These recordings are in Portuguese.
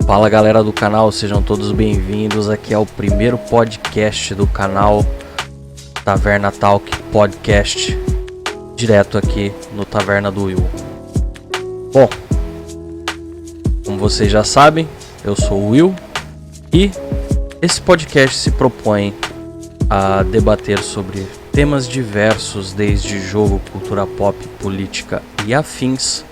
Fala galera do canal, sejam todos bem-vindos. Aqui é o primeiro podcast do canal Taverna Talk Podcast, direto aqui no Taverna do Will. Bom, como vocês já sabem, eu sou o Will e esse podcast se propõe a debater sobre temas diversos, desde jogo, cultura pop, política e afins,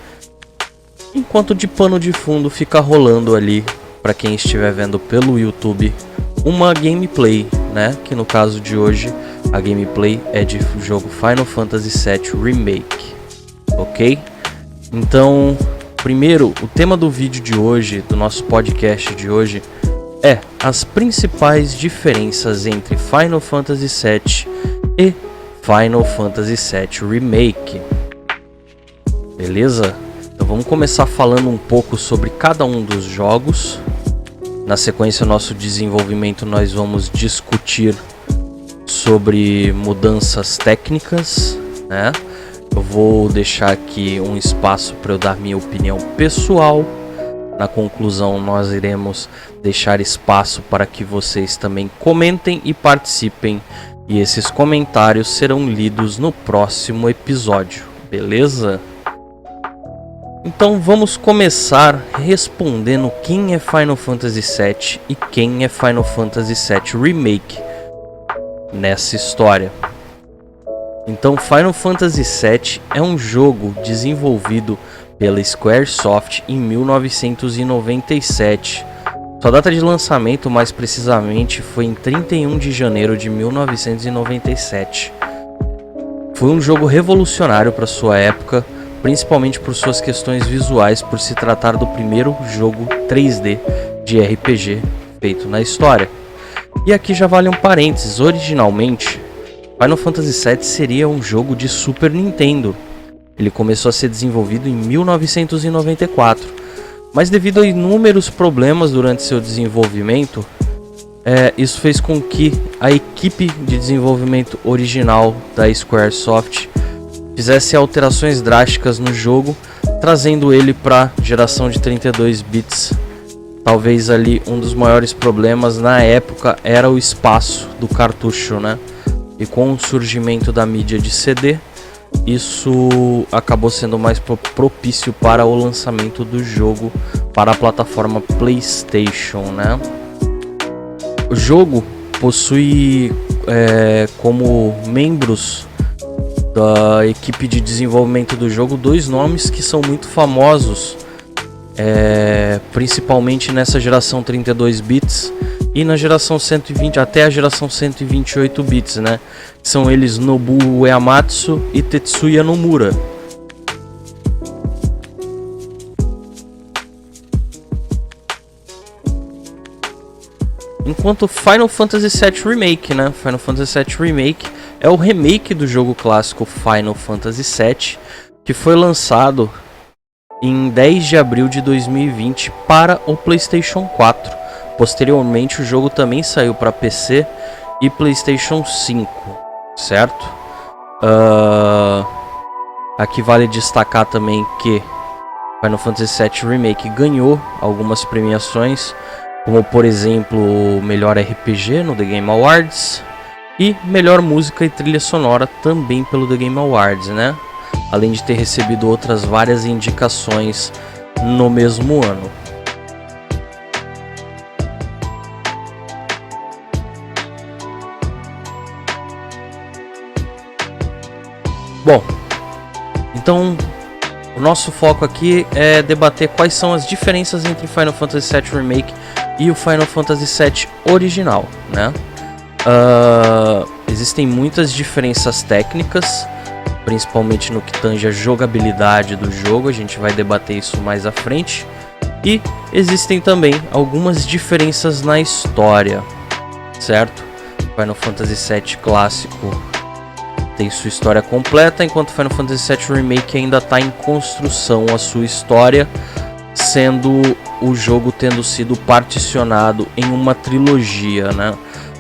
enquanto de pano de fundo fica rolando ali, para quem estiver vendo pelo YouTube, uma gameplay, né? Que no caso de hoje, a gameplay é de jogo Final Fantasy VII Remake, ok? Então, primeiro, o tema do vídeo de hoje, do nosso podcast de hoje, é as principais diferenças entre Final Fantasy VII e Final Fantasy VII Remake. Beleza? Então vamos começar falando um pouco sobre cada um dos jogos. Na sequência, nosso desenvolvimento, nós vamos discutir sobre mudanças técnicas, né? Eu vou deixar aqui um espaço para eu dar minha opinião pessoal. Na conclusão, nós iremos deixar espaço para que vocês também comentem e participem. E esses comentários serão lidos no próximo episódio, beleza? Então vamos começar respondendo quem é Final Fantasy VII e quem é Final Fantasy VII Remake nessa história. Então Final Fantasy VII é um jogo desenvolvido pela Squaresoft em 1997. Sua data de lançamento, mais precisamente, foi em 31 de janeiro de 1997. Foi um jogo revolucionário para sua época, principalmente por suas questões visuais, por se tratar do primeiro jogo 3D de RPG feito na história. E aqui já vale um parênteses: originalmente, Final Fantasy VII seria um jogo de Super Nintendo. Ele começou a ser desenvolvido em 1994, mas devido a inúmeros problemas durante seu desenvolvimento, isso fez com que a equipe de desenvolvimento original da Squaresoft fizesse alterações drásticas no jogo, trazendo ele para geração de 32 bits. Talvez ali um dos maiores problemas na época era o espaço do cartucho, né? E com o surgimento da mídia de CD, isso acabou sendo mais propício para o lançamento do jogo para a plataforma PlayStation, né? O jogo possui como membros da equipe de desenvolvimento do jogo dois nomes que são muito famosos, principalmente nessa geração 32 bits e na geração 120 até a geração 128 bits, né? São eles Nobuo Uematsu e Tetsuya Nomura. Enquanto Final Fantasy VII Remake, né? Final Fantasy VII Remake é o remake do jogo clássico Final Fantasy VII, que foi lançado em 10 de abril de 2020 para o PlayStation 4. Posteriormente, o jogo também saiu para PC e PlayStation 5, certo? Aqui vale destacar também que Final Fantasy VII Remake ganhou algumas premiações, como por exemplo, melhor RPG no The Game Awards e melhor música e trilha sonora também pelo The Game Awards, né? Além de ter recebido outras várias indicações no mesmo ano. Bom, então o nosso foco aqui é debater quais são as diferenças entre Final Fantasy VII Remake e o Final Fantasy VII original, né? Existem muitas diferenças técnicas, principalmente no que tange a jogabilidade do jogo. A gente vai debater isso mais à frente. E existem também algumas diferenças na história, certo? Final Fantasy VII clássico tem sua história completa, enquanto Final Fantasy VII Remake ainda está em construção a sua história, sendo o jogo tendo sido particionado em uma trilogia, né?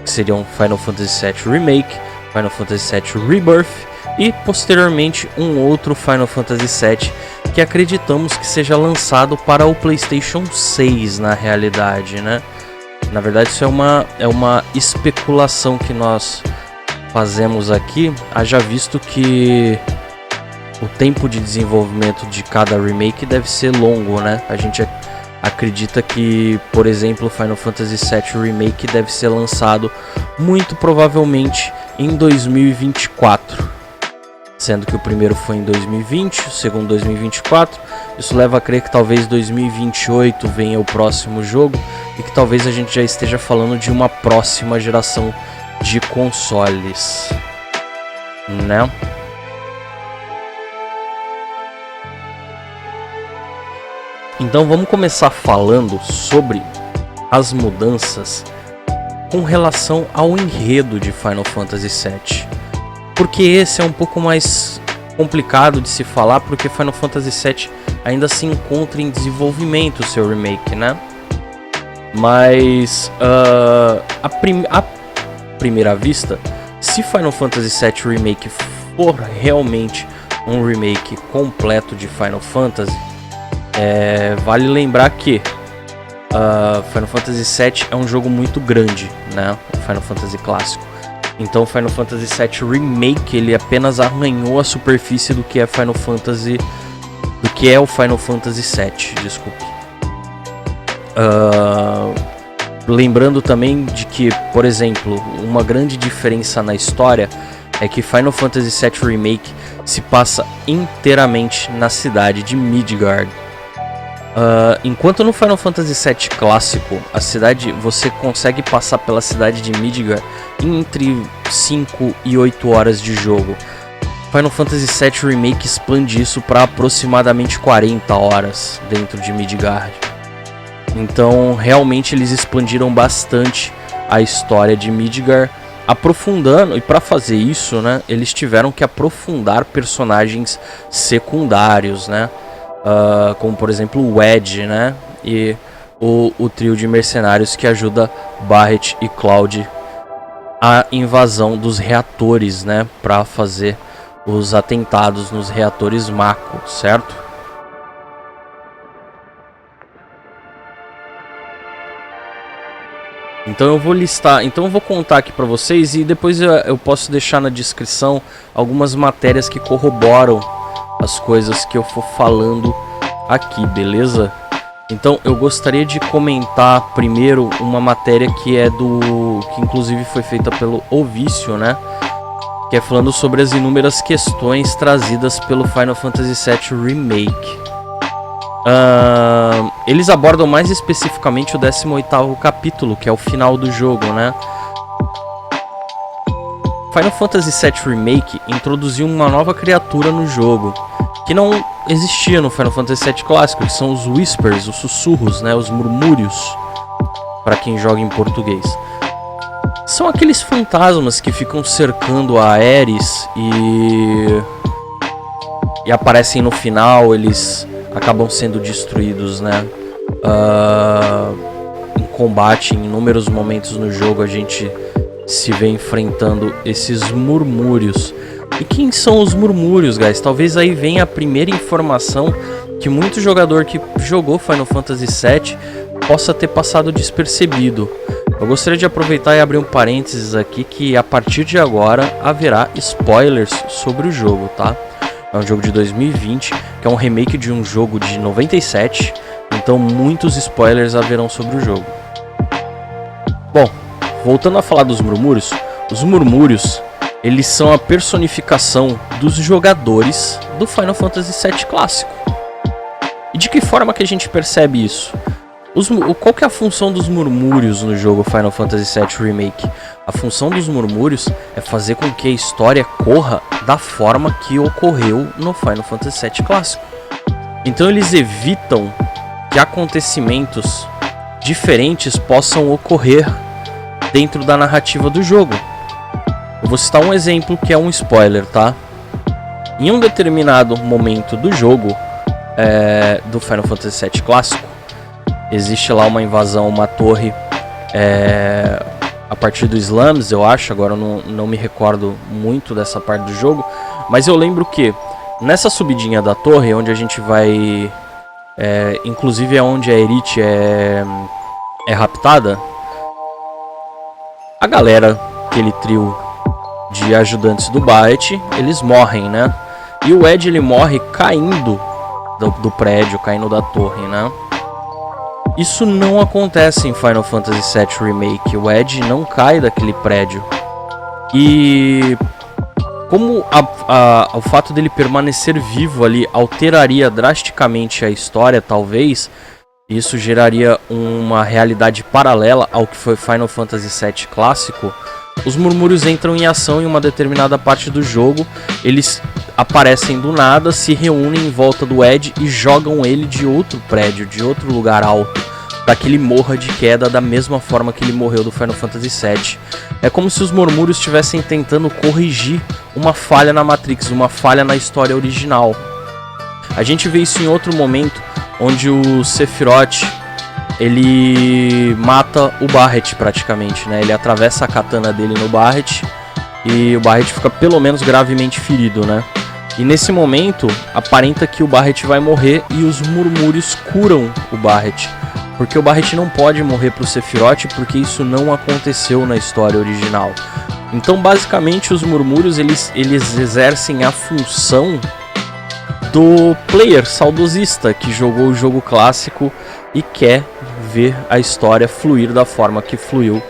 Que seriam Final Fantasy VII Remake, Final Fantasy VII Rebirth e posteriormente um outro Final Fantasy VII que acreditamos que seja lançado para o PlayStation 6 na realidade, né? Na verdade isso é uma especulação que nós fazemos aqui, haja visto que o tempo de desenvolvimento de cada remake deve ser longo, né? A gente acredita que, por exemplo, Final Fantasy VII Remake deve ser lançado muito provavelmente em 2024, sendo que o primeiro foi em 2020, o segundo 2024. Isso leva a crer que talvez 2028 venha o próximo jogo e que talvez a gente já esteja falando de uma próxima geração de consoles, né? Então vamos começar falando sobre as mudanças com relação ao enredo de Final Fantasy VII. Porque esse é um pouco mais complicado de se falar, porque Final Fantasy VII ainda se encontra em desenvolvimento o seu remake, né? Mas à primeira vista, se Final Fantasy VII Remake for realmente um remake completo de Final Fantasy, vale lembrar que Final Fantasy VII é um jogo muito grande, né? O Final Fantasy clássico. Então Final Fantasy VII Remake ele apenas arranhou a superfície do que é Final Fantasy, do que é o Final Fantasy VII, desculpe. Lembrando também de que, por exemplo, uma grande diferença na história é que Final Fantasy VII Remake se passa inteiramente na cidade de Midgard. Enquanto no Final Fantasy VII clássico, a cidade, você consegue passar pela cidade de Midgard entre 5 e 8 horas de jogo. Final Fantasy VII Remake expande isso para aproximadamente 40 horas dentro de Midgard. Então, realmente eles expandiram bastante a história de Midgard, aprofundando, e para fazer isso, né, eles tiveram que aprofundar personagens secundários, né? Como por exemplo o Wedge, né? E o trio de mercenários que ajuda Barret e Cloud a invasão dos reatores, né? Para fazer os atentados nos reatores Mako, certo? Então eu vou listar, então eu vou contar aqui para vocês e depois eu posso deixar na descrição algumas matérias que corroboram as coisas que eu for falando aqui, beleza? Então eu gostaria de comentar primeiro uma matéria que que inclusive foi feita pelo O Vício, né? Que é falando sobre as inúmeras questões trazidas pelo Final Fantasy VII Remake. Eles abordam mais especificamente o 18º capítulo, que é o final do jogo, né? Final Fantasy VII Remake introduziu uma nova criatura no jogo, que não existia no Final Fantasy VII clássico, que são os Whispers, os sussurros, né, os murmúrios, para quem joga em português. São aqueles fantasmas que ficam cercando a Aeris e aparecem no final, eles acabam sendo destruídos, né? Em combate, em inúmeros momentos no jogo, a gente se vê enfrentando esses murmúrios. E quem são os murmúrios, guys? Talvez aí venha a primeira informação que muito jogador que jogou Final Fantasy VII possa ter passado despercebido. Eu gostaria de aproveitar e abrir um parênteses aqui que a partir de agora haverá spoilers sobre o jogo, tá? É um jogo de 2020, que é um remake de um jogo de 97, então muitos spoilers haverão sobre o jogo. Bom, voltando a falar dos murmúrios, os murmúrios, eles são a personificação dos jogadores do Final Fantasy VII clássico. E de que forma que a gente percebe isso? Qual que é a função dos murmúrios no jogo Final Fantasy VII Remake? A função dos murmúrios é fazer com que a história corra da forma que ocorreu no Final Fantasy VII clássico. Então eles evitam que acontecimentos diferentes possam ocorrer dentro da narrativa do jogo. Eu vou citar um exemplo que é um spoiler, tá? Em um determinado momento do jogo do Final Fantasy VII clássico, existe lá uma invasão, uma torre a partir do Slums, eu acho. Agora eu não me recordo muito dessa parte do jogo, mas eu lembro que Nessa subidinha da torre, onde a gente vai... inclusive é onde a Aerith é raptada. A galera, aquele trio de ajudantes do Barret, eles morrem, né? E o Ed, ele morre caindo do prédio, caindo da torre, né? Isso não acontece em Final Fantasy VII Remake. O Ed não cai daquele prédio. E como o fato dele permanecer vivo ali alteraria drasticamente a história, talvez, isso geraria uma realidade paralela ao que foi Final Fantasy VII clássico, os murmúrios entram em ação em uma determinada parte do jogo. Eles aparecem do nada, se reúnem em volta do Ed e jogam ele de outro prédio, de outro lugar alto, para que ele morra de queda da mesma forma que ele morreu do Final Fantasy VII. É como se os murmúrios estivessem tentando corrigir uma falha na Matrix, uma falha na história original. A gente vê isso em outro momento, onde o Sephiroth, ele mata o Barret praticamente, né? Ele atravessa a katana dele no Barret e o Barret fica pelo menos gravemente ferido, né? E nesse momento, aparenta que o Barret vai morrer e os murmúrios curam o Barret. Porque o Barret não pode morrer pro Sephiroth, porque isso não aconteceu na história original. Então, basicamente, os murmúrios, eles exercem a função do player saudosista que jogou o jogo clássico e quer ver a história fluir da forma que fluiu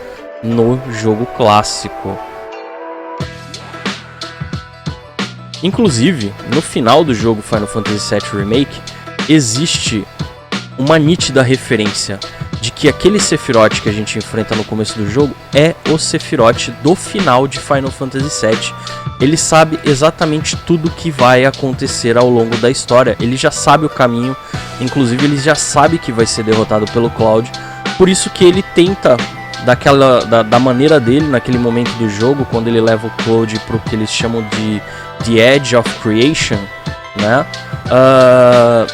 no jogo clássico. Inclusive, no final do jogo Final Fantasy VII Remake, existe uma nítida referência de que aquele Sephiroth que a gente enfrenta no começo do jogo é o Sephiroth do final de Final Fantasy VII. Ele sabe exatamente tudo o que vai acontecer ao longo da história, ele já sabe o caminho, inclusive ele já sabe que vai ser derrotado pelo Cloud, por isso que ele tenta, da maneira dele, naquele momento do jogo, quando ele leva o Cloud para o que eles chamam de The Edge of Creation, né?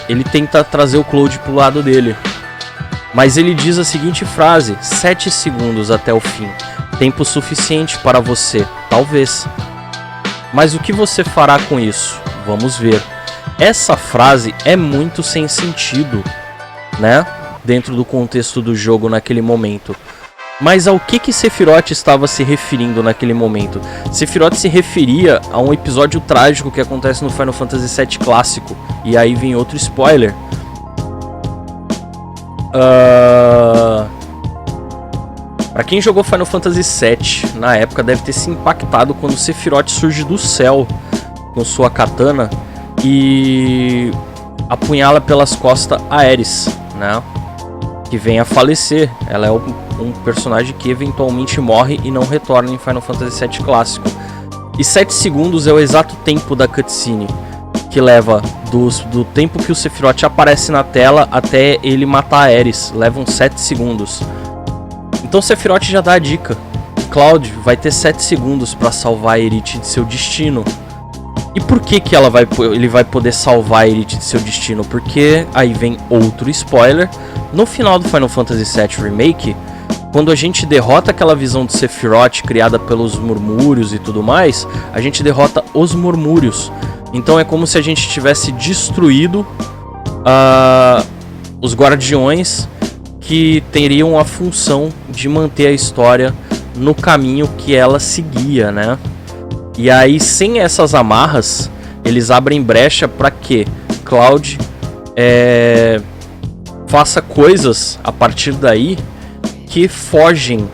Ele tenta trazer o Cloud pro lado dele. Mas ele diz a seguinte frase: 7 segundos até o fim. Tempo suficiente para você, talvez. Mas o que você fará com isso? Vamos ver. Essa frase é muito sem sentido, né? Dentro do contexto do jogo naquele momento. Mas ao que Sephiroth estava se referindo naquele momento? Sephiroth se referia a um episódio trágico que acontece no Final Fantasy VII clássico. E aí vem outro spoiler. Pra quem jogou Final Fantasy VII na época deve ter se impactado quando Sephiroth surge do céu com sua katana e apunhala pelas costas a Aeris, né? Que vem a falecer. Ela é um personagem que eventualmente morre e não retorna em Final Fantasy VII clássico. E 7 segundos é o exato tempo da cutscene, que leva do tempo que o Sephiroth aparece na tela até ele matar a Aeris. Levam 7 segundos. Então Sephiroth já dá a dica: Cloud vai ter 7 segundos para salvar a Aerith de seu destino. E por que ele vai poder salvar a Aerith de seu destino? Porque aí vem outro spoiler. No final do Final Fantasy VII Remake, quando a gente derrota aquela visão de Sephiroth criada pelos murmúrios e tudo mais, a gente derrota os murmúrios. Então é como se a gente tivesse destruído os guardiões que teriam a função de manter a história no caminho que ela seguia, né? E aí, sem essas amarras, eles abrem brecha para que Cloud faça coisas a partir daí que fogem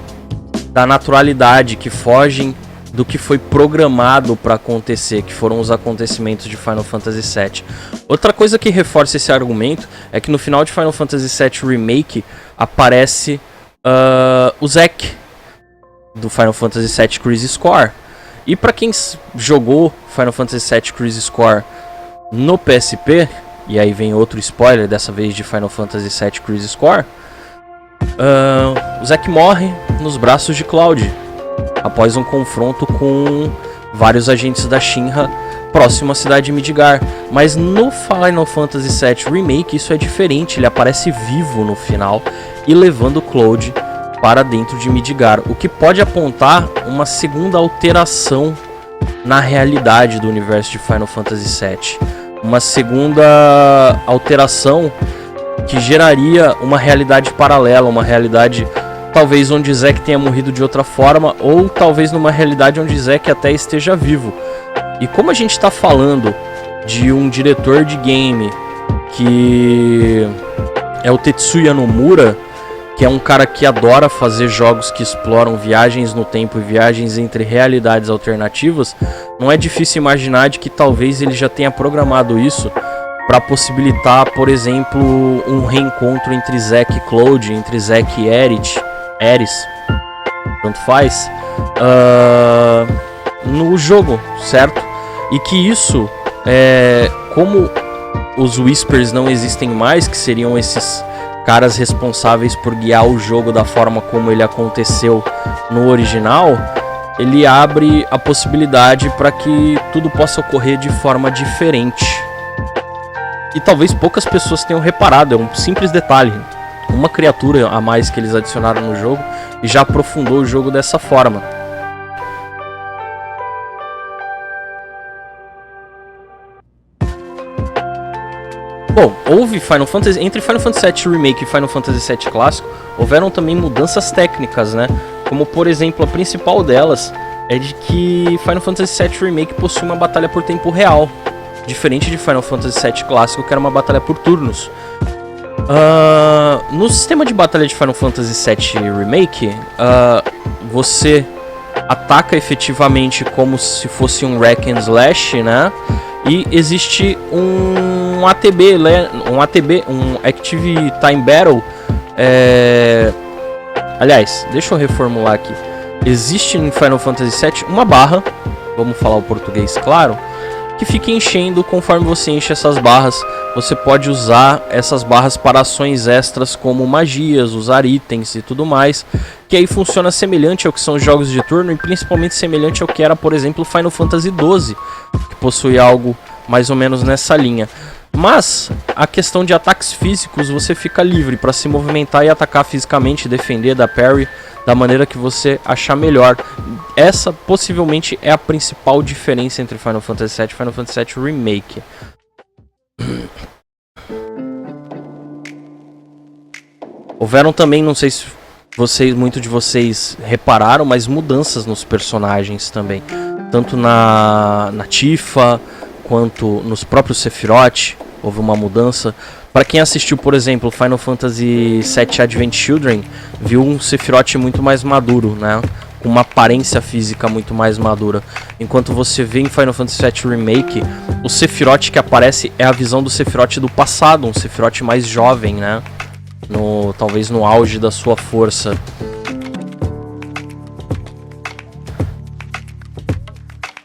da naturalidade, que fogem do que foi programado para acontecer, que foram os acontecimentos de Final Fantasy VII. Outra coisa que reforça esse argumento é que no final de Final Fantasy VII Remake aparece o Zack do Final Fantasy VII Crisis Core. E para quem jogou Final Fantasy VII Crisis Core no PSP, e aí vem outro spoiler, dessa vez de Final Fantasy VII Crisis Core, o Zack morre nos braços de Cloud após um confronto com vários agentes da Shinra próximo à cidade de Midgar. Mas no Final Fantasy VII Remake isso é diferente, ele aparece vivo no final e levando Cloud para dentro de Midgar, o que pode apontar uma segunda alteração na realidade do universo de Final Fantasy VII. Uma segunda alteração que geraria uma realidade paralela, uma realidade talvez onde Zack tenha morrido de outra forma, ou talvez numa realidade onde Zack até esteja vivo. E como a gente está falando de um diretor de game que é o Tetsuya Nomura, que é um cara que adora fazer jogos que exploram viagens no tempo e viagens entre realidades alternativas, não é difícil imaginar de que talvez ele já tenha programado isso para possibilitar, por exemplo, um reencontro entre Zack e Cloud, entre Zack e Aeris, tanto faz, no jogo, certo? E que isso, como os Whispers não existem mais, que seriam esses caras responsáveis por guiar o jogo da forma como ele aconteceu no original, ele abre a possibilidade para que tudo possa ocorrer de forma diferente. E talvez poucas pessoas tenham reparado, é um simples detalhe. Uma criatura a mais que eles adicionaram no jogo e já aprofundou o jogo dessa forma. Bom, houve entre Final Fantasy VII Remake e Final Fantasy VII Clássico, houveram também mudanças técnicas, né? Como, por exemplo, a principal delas é de que Final Fantasy VII Remake possui uma batalha por tempo real, diferente de Final Fantasy VII Clássico, que era uma batalha por turnos. No sistema de batalha de Final Fantasy VII Remake, você ataca efetivamente como se fosse um Hack and Slash, né? E existe um ATB, um Active Time Battle. Aliás, deixa eu reformular aqui. Existe em Final Fantasy VII uma barra, vamos falar o português claro, que fica enchendo conforme você enche essas barras. Você pode usar essas barras para ações extras como magias, usar itens e tudo mais, que aí funciona semelhante ao que são os jogos de turno e principalmente semelhante ao que era, por exemplo, Final Fantasy XII, que possui algo mais ou menos nessa linha. Mas a questão de ataques físicos, você fica livre para se movimentar e atacar fisicamente, defender, dar parry da maneira que você achar melhor. Essa possivelmente é a principal diferença entre Final Fantasy VII e Final Fantasy VII Remake. Houveram também, não sei se muitos de vocês repararam, mas mudanças nos personagens também. Tanto na Tifa, quanto nos próprios Sephiroth, houve uma mudança. Para quem assistiu, por exemplo, Final Fantasy VII Advent Children, viu um Sephiroth muito mais maduro, né? Com uma aparência física muito mais madura. Enquanto você vê em Final Fantasy VII Remake, o Sephiroth que aparece é a visão do Sephiroth do passado, um Sephiroth mais jovem, né? Talvez no auge da sua força.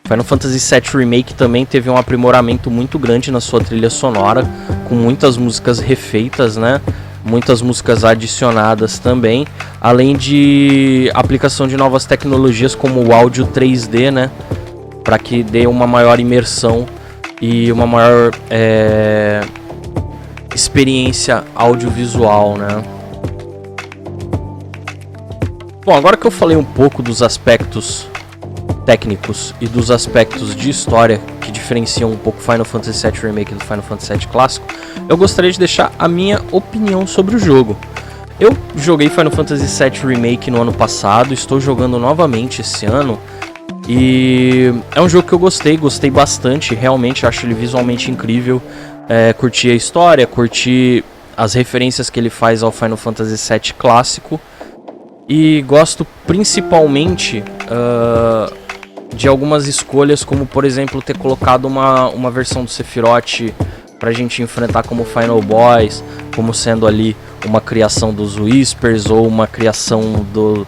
Final Fantasy VII Remake também teve um aprimoramento muito grande na sua trilha sonora, com muitas músicas refeitas, né? Muitas músicas adicionadas também, além de aplicação de novas tecnologias como o áudio 3D, né? Para que dê uma maior imersão e uma maior experiência audiovisual, né? Bom, agora que eu falei um pouco dos aspectos técnicos e dos aspectos de história que diferenciam um pouco Final Fantasy VII Remake do Final Fantasy VII Clássico, eu gostaria de deixar a minha opinião sobre o jogo. Eu joguei Final Fantasy VII Remake no ano passado, estou jogando novamente esse ano, e é um jogo que eu gostei bastante, realmente acho ele visualmente incrível, curti a história, curti as referências que ele faz ao Final Fantasy VII Clássico, e gosto principalmente de algumas escolhas, como por exemplo ter colocado uma versão do Sephiroth pra gente enfrentar como Final Boss, como sendo ali uma criação dos Whispers ou uma criação do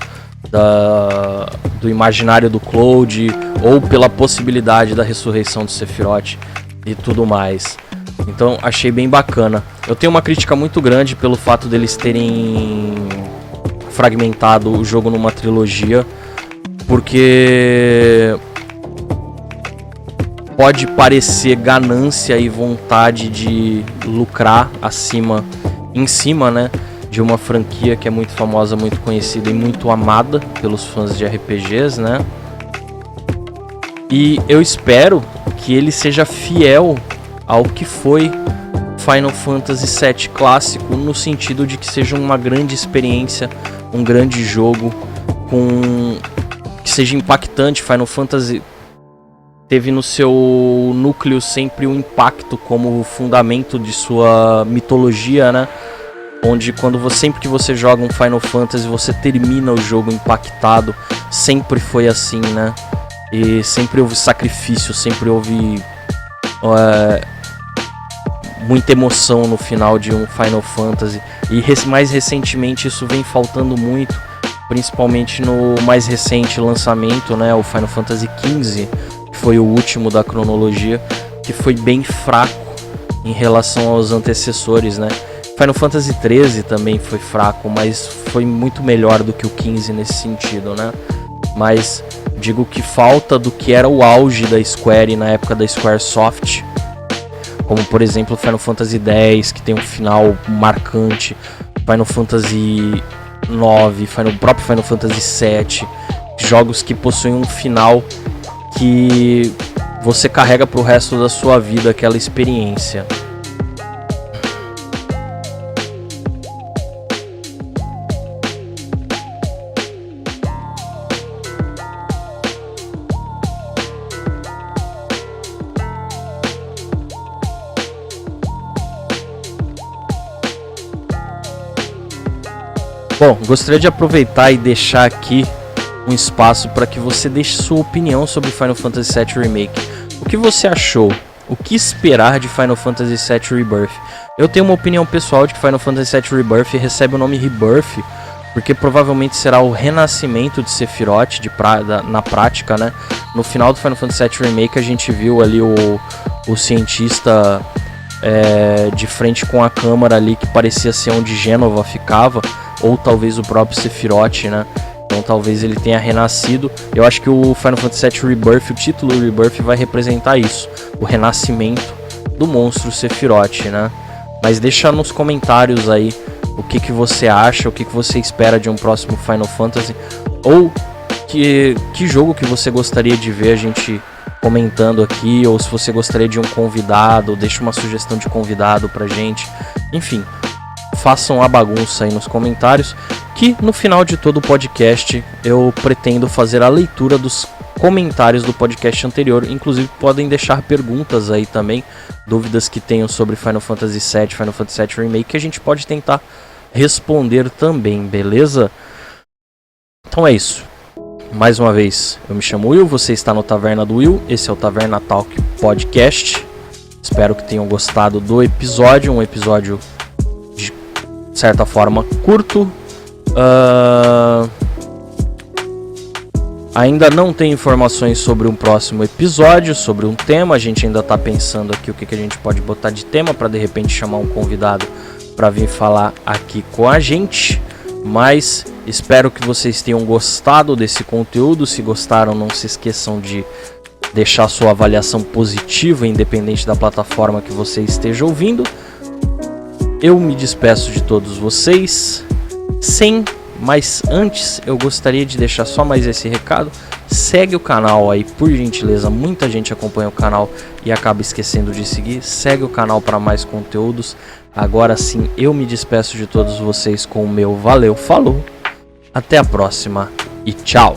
imaginário do Cloud, ou pela possibilidade da ressurreição do Sephiroth e tudo mais. Então achei bem bacana. Eu tenho uma crítica muito grande pelo fato deles terem fragmentado o jogo numa trilogia, porque pode parecer ganância e vontade de lucrar em cima, né, de uma franquia que é muito famosa, muito conhecida e muito amada pelos fãs de RPGs, né? E eu espero que ele seja fiel ao que foi Final Fantasy VII Clássico, no sentido de que seja uma grande experiência, um grande jogo, que seja impactante. Final Fantasy teve no seu núcleo sempre um impacto como fundamento de sua mitologia, né? Onde sempre que você joga um Final Fantasy, você termina o jogo impactado. Sempre foi assim, né? E sempre houve sacrifício, sempre houve muita emoção no final de um Final Fantasy. E mais recentemente isso vem faltando muito, principalmente no mais recente lançamento, né? O Final Fantasy XV, que foi o último da cronologia, que foi bem fraco em relação aos antecessores, né? Final Fantasy XIII também foi fraco, mas foi muito melhor do que o XV nesse sentido, né? Mas digo que falta do que era o auge da Square na época da Squaresoft, como por exemplo Final Fantasy X, que tem um final marcante, Final Fantasy IX, o próprio Final Fantasy VII, jogos que possuem um final que você carrega pro resto da sua vida aquela experiência. Bom, gostaria de aproveitar e deixar aqui um espaço para que você deixe sua opinião sobre Final Fantasy VII Remake. O que você achou? O que esperar de Final Fantasy VII Rebirth? Eu tenho uma opinião pessoal de que Final Fantasy VII Rebirth recebe o nome Rebirth porque provavelmente será o renascimento de Sephiroth na prática, né? No final do Final Fantasy VII Remake a gente viu ali o cientista de frente com a câmera ali, que parecia ser onde Gênova ficava, ou talvez o próprio Sephiroth, né? Então talvez ele tenha renascido. Eu acho que o Final Fantasy VII Rebirth, o título Rebirth, vai representar isso, o renascimento do monstro Sephiroth, né? Mas deixa nos comentários aí o que você acha, o que você espera de um próximo Final Fantasy, ou que jogo que você gostaria de ver a gente comentando aqui, ou se você gostaria de um convidado, deixa uma sugestão de convidado pra gente. Enfim, façam a bagunça aí nos comentários, que no final de todo o podcast eu pretendo fazer a leitura dos comentários do podcast anterior. Inclusive podem deixar perguntas aí também, dúvidas que tenham sobre Final Fantasy VII, Final Fantasy VII Remake, que a gente pode tentar responder também, beleza? Então é isso. Mais uma vez, eu me chamo Will, você está no Taverna do Will, esse é o Taverna Talk Podcast. Espero que tenham gostado do episódio, um episódio de certa forma curto. Ainda não tem informações sobre um próximo episódio, sobre um tema. A gente ainda está pensando aqui o que a gente pode botar de tema para de repente chamar um convidado para vir falar aqui com a gente. Mas espero que vocês tenham gostado desse conteúdo. Se gostaram, não se esqueçam de deixar sua avaliação positiva, independente da plataforma que você esteja ouvindo. Eu me despeço de todos vocês, mas antes eu gostaria de deixar só mais esse recado. Segue o canal aí, por gentileza. Muita gente acompanha o canal e acaba esquecendo de seguir. Segue o canal para mais conteúdos. Agora sim, eu me despeço de todos vocês com o meu valeu, falou, até a próxima e tchau!